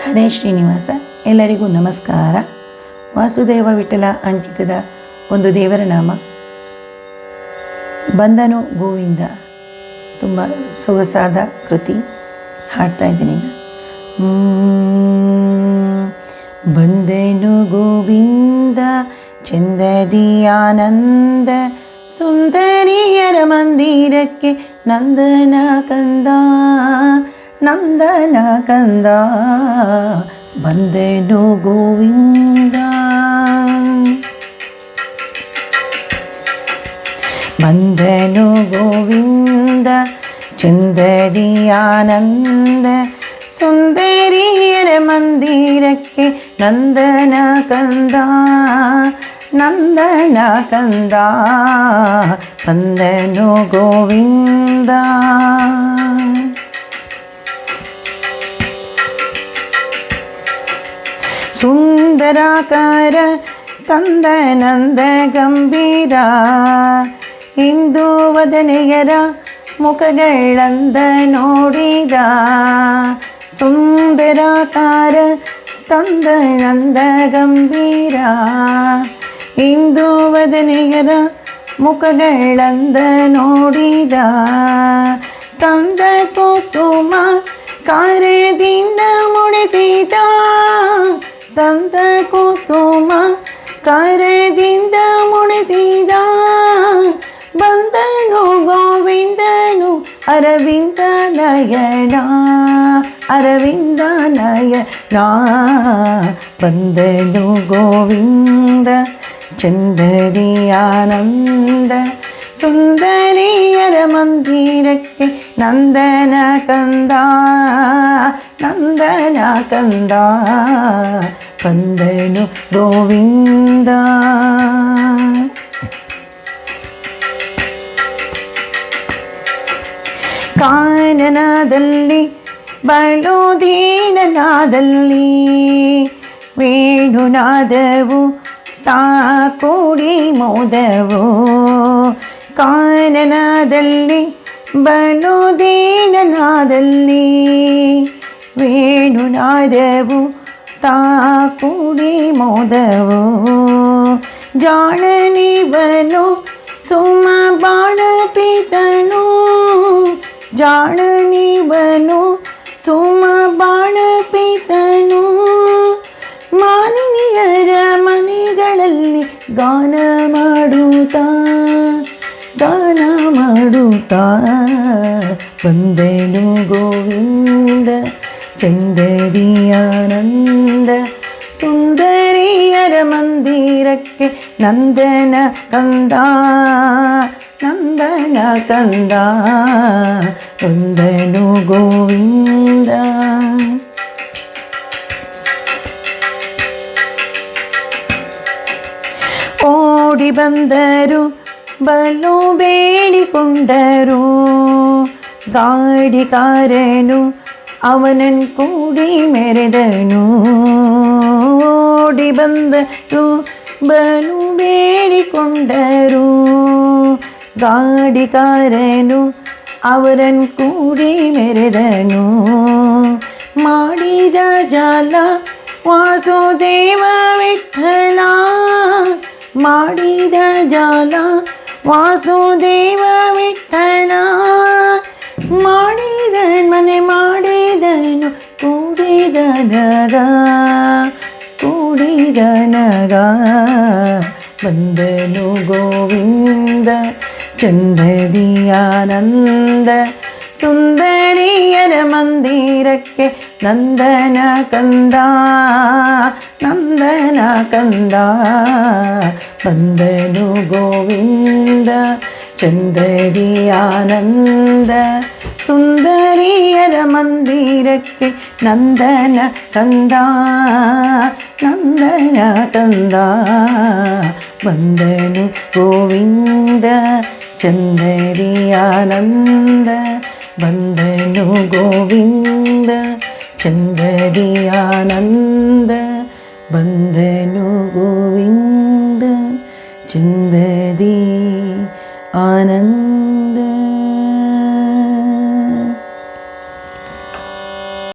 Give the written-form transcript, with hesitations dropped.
ಹರೇ ಶ್ರೀನಿವಾಸ. ಎಲ್ಲರಿಗೂ ನಮಸ್ಕಾರ. ವಾಸುದೇವ ವಿಠಲ ಅಂಕಿತದ ಒಂದು ದೇವರ ನಾಮ ಬಂದನು ಗೋವಿಂದ. ತುಂಬ ಸೊಗಸಾದ ಕೃತಿ ಹಾಡ್ತಾ ಇದ್ದೀನಿ ಈಗ. ಬಂದನು ಗೋವಿಂದ ಚಂದದಿ ಆನಂದ, ಸುಂದರಿಯರ ಮಂದಿರಕ್ಕೆ ನಂದನ ಕಂದ, ನಂದನ ಕಂದ. ಬಂದನು ಗೋವಿಂದ, ಬಂದನು ಗೋವಿಂದ ಚಂದದಿ ಆನಂದ, ಸುಂದರಿಯರ ಮಂದಿರಕ್ಕೆ ನಂದನ ಕಂದ, ನಂದನ ಕಂದ. ಬಂದನು ಗೋವಿಂದ. ಸುಂದರಾಕಾರ ತಂದ ನಂದ ಗಂಭೀರ, ಹಿಂದೂ ವದನೆಯರ ಮುಖಗಳಂದ ನೋಡಿದ. ಸುಂದರಾಕಾರ ತಂದ ನಂದ ಗಂಭೀರ, ಹಿಂದೂ ವದನೆಯರ ಮುಖಗಳಂದ ನೋಡಿದ. ತಂದ ಕುಸುಮ ಕಾರ್ಯದಿಂದ ಮುಡಿಸಿದ, ತಂದ ಕುಸುಮ ಕಾರ್ಯದಿಂದ ಮುಡಿಸಿದ. ಬಂದನು ಗೋವಿಂದನು ಅರವಿಂದ ನಯನ, ಅರವಿಂದ ನಯನ. ಬಂದನು ಗೋವಿಂದ ಚಂದರಿ ಆನಂದ, ಸುಂದರಿಯರ ಮಂದಿರಕ್ಕೆ ನಂದನ ಕಂದ, ನಂದನ ಕಂದ. ಬಂದನು ಗೋವಿಂದ. ಕಾನನದಲ್ಲಿ ಬಲು ದೀನನಾದಲ್ಲಿ, ವೇಣುನಾದವು ತಾ ಕೂಡಿ ಮೋದವು. ಕಾನನದಲ್ಲಿ ಬಲು ದೀನನಾದಲ್ಲಿ, ವೇಣುನಾದವು ತಾ ಕೂಡಿ ಮೋದವು. ಜಾಣನಿವನು ಸುಮ ಬಾಣ ಪಿತನು, ಜಾಣನಿವನು ಸುಮ ಬಾಣ ಪಿತನು. ಮಾನಿನಿಯರ ಮನೆಗಳಲ್ಲಿ ಗಾನ ಮಾಡುತ್ತಾ, ಗಾನ ಮಾಡುತ್ತಾ. ಬಂದನು ಗೋವಿಂದ ಚಂದದಿ ಆನಂದ, ಸುಂದರಿಯರ ಮಂದಿರಕ್ಕೆ ನಂದನ ಕಂದ, ನಂದನ ಕಂದ. ಬಂದನು ಗೋವಿಂದ. ಓಡಿ ಬಂದರು ಬಲು ಬೇಡಿಕೊಂಡರು, ಗಾಡಿಕಾರನು ಅವನನ್ ಕೂಡಿ ಮೆರೆದನು. ಓಡಿ ಬಂದರು ಬಲು ಬೇಡಿಕೊಂಡರು, ಗಾಡಿಕಾರನು ಅವರನ್ ಕೂಡಿ ಮೆರೆದನು. ಮಾಡಿದ ಜಾಲ ವಾಸುದೇವ ವಿಠಲ, ಮಾಡಿದ ಜಾಲ ವಾಸುದೇವ ವಿಠಲ. ಮಾಡಿದ ಮನೆ ಮಾಡಿದನು ಕೂಡಿದ ನಗ, ಕೂಡಿದ ನಗ. ಬಂದನು ಗೋವಿಂದ ಚಂದದಿ ಆನಂದ, ಸುಂದರಿಯರ ಮಂದಿರಕ್ಕೆ ನಂದನ ಕಂದ, ನಂದನ ಕಂದ. ಬಂದನು ಗೋವಿಂದ ಚಂದದಿ ಆನಂದ, ಸುಂದರಿಯರ ಮಂದಿರಕ್ಕೆ ನಂದನ ಕಂದ, ನಂದನ ಕಂದ. ಬಂದನು ಗೋವಿಂದ ಚಂದರಿ ಆನಂದ, ಬಂದನು ಗೋವಿಂದ ಚಂದರಿ ಆನಂದ. ಬಂದನು ಗೋವಿಂದ ಚಂದ